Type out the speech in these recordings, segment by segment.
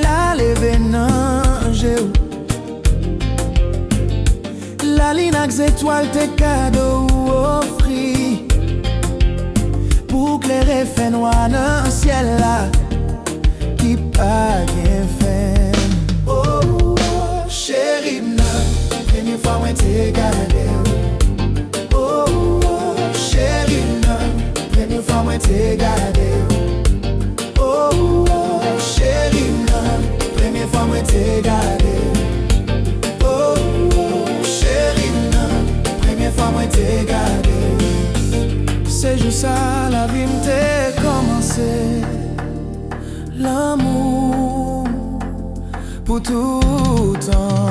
la leve nan jè ou. La lune ak étoile te cadeau ou offri pour clairer fait noir dans ciel là qui pas gen fin. Oh, oh, chérie nan, première fois moi te gade. Oh, oh, chérie nan, première fois moi te gade. Oh, oh, chérie nan, première fois moi te gade. C'est juste ça, la vie m'te commencé. L'amour pour tout temps.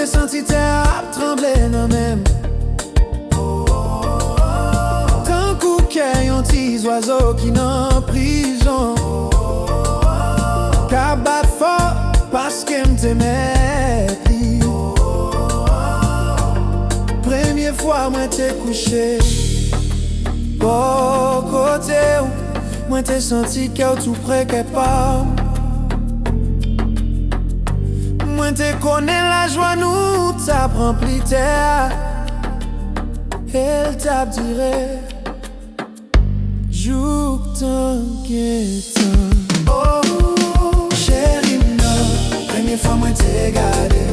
Senti te ap tremble nan même. Tant kou kè yon ti oiseau qui nan prison. Ka bat fort parce que m'te meti. Première fois moi te couché bon côté ou moi te senti que tout près quelque part. Moi te connais la joie nous t'a rempli terre. Elle t'a diré joue tant qu'étant. Oh, chérie, non, première fois moi te gardé.